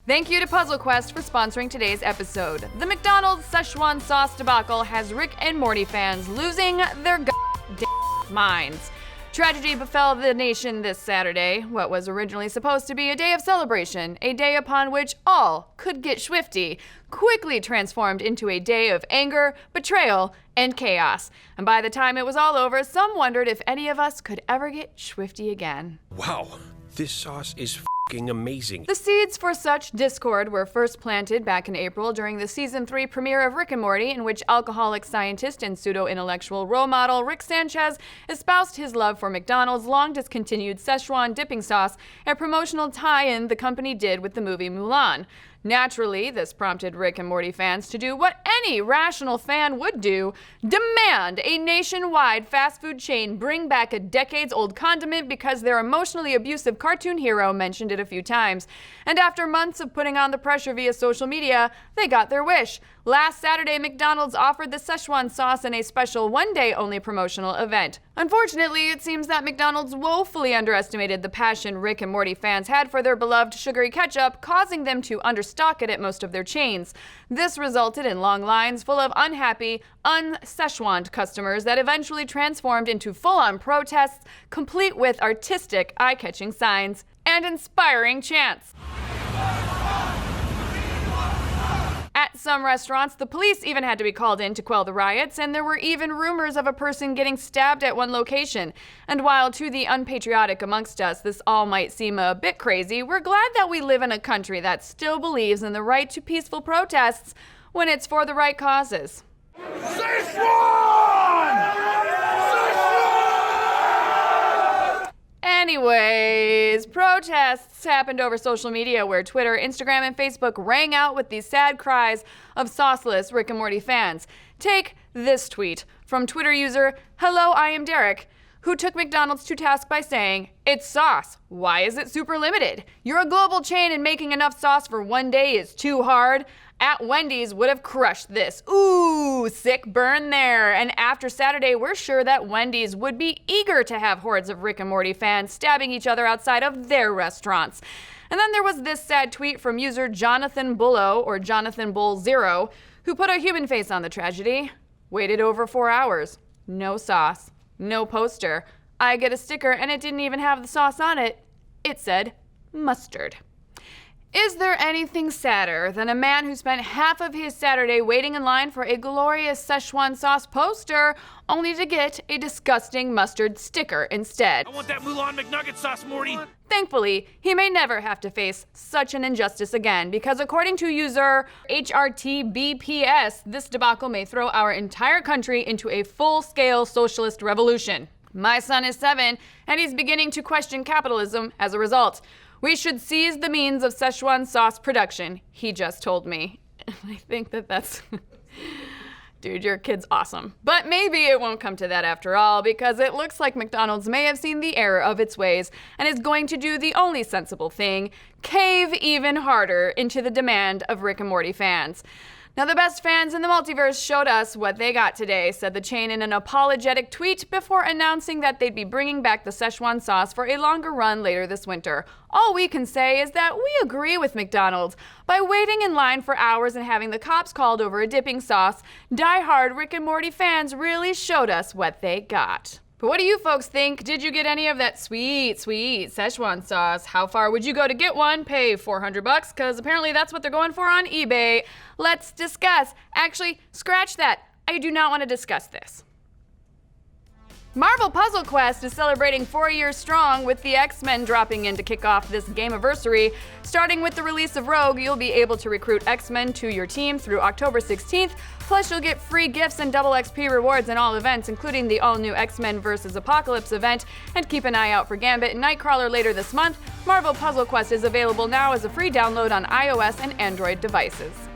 Thank you to Puzzle Quest for sponsoring today's episode. The McDonald's Szechuan sauce debacle has Rick and Morty fans losing their goddamn minds. Tragedy befell the nation this Saturday, what was originally supposed to be a day of celebration, a day upon which all could get swifty, quickly transformed into a day of anger, betrayal, and chaos. And by the time it was all over, some wondered if any of us could ever get swifty again. Wow, this sauce is amazing. The seeds for such discord were first planted back in April during the season 3 premiere of Rick and Morty, in which alcoholic scientist and pseudo-intellectual role model Rick Sanchez espoused his love for McDonald's long-discontinued Szechuan dipping sauce, a promotional tie-in the company did with the movie Mulan. Naturally, this prompted Rick and Morty fans to do what any rational fan would do: demand a nationwide fast food chain bring back a decades-old condiment because their emotionally abusive cartoon hero mentioned it a few times. And after months of putting on the pressure via social media, they got their wish. Last Saturday, McDonald's offered the Szechuan sauce in a special one-day-only promotional event. Unfortunately, it seems that McDonald's woefully underestimated the passion Rick and Morty fans had for their beloved sugary ketchup, causing them to understock it at most of their chains. This resulted in long lines full of unhappy, un-Szechuaned customers that eventually transformed into full-on protests, complete with artistic, eye-catching signs and inspiring chants. At some restaurants, the police even had to be called in to quell the riots, and there were even rumors of a person getting stabbed at one location. And while to the unpatriotic amongst us this all might seem a bit crazy, we're glad that we live in a country that still believes in the right to peaceful protests when it's for the right causes. Anyways, protests happened over social media where Twitter, Instagram, and Facebook rang out with these sad cries of sauceless Rick and Morty fans. Take this tweet from Twitter user Hello, I am Derek, who took McDonald's to task by saying, "It's sauce. Why is it super limited? You're a global chain and making enough sauce for one day is too hard. At Wendy's would have crushed this. Ooh, sick burn there." And after Saturday, we're sure that Wendy's would be eager to have hordes of Rick and Morty fans stabbing each other outside of their restaurants. And then there was this sad tweet from user Jonathan Bullo, or Jonathan Bull 0, who put a human face on the tragedy. Waited over 4 hours. No sauce. No poster. I get a sticker and it didn't even have the sauce on it. It said mustard. Is there anything sadder than a man who spent half of his Saturday waiting in line for a glorious Szechuan sauce poster only to get a disgusting mustard sticker instead? I want that Mulan McNugget sauce, Morty! Thankfully, he may never have to face such an injustice again, because according to user HRTBPS, this debacle may throw our entire country into a full-scale socialist revolution. My son is 7, and he's beginning to question capitalism as a result. We should seize the means of Szechuan sauce production, he just told me. I think that's... Dude, your kid's awesome. But maybe it won't come to that after all, because it looks like McDonald's may have seen the error of its ways and is going to do the only sensible thing: cave even harder into the demand of Rick and Morty fans. Now, the best fans in the multiverse showed us what they got today, said the chain in an apologetic tweet before announcing that they'd be bringing back the Szechuan sauce for a longer run later this winter. All we can say is that we agree with McDonald's. By waiting in line for hours and having the cops called over a dipping sauce, die-hard Rick and Morty fans really showed us what they got. But what do you folks think? Did you get any of that sweet Szechuan sauce? How far would you go to get one? Pay $400? Because apparently that's what they're going for on eBay. Let's discuss. Actually, scratch that. I do not want to discuss this. Marvel Puzzle Quest is celebrating 4 years strong, with the X-Men dropping in to kick off this game-anniversary. Starting with the release of Rogue, you'll be able to recruit X-Men to your team through October 16th. Plus, you'll get free gifts and double XP rewards in all events, including the all-new X-Men vs. Apocalypse event. And keep an eye out for Gambit and Nightcrawler later this month. Marvel Puzzle Quest is available now as a free download on iOS and Android devices.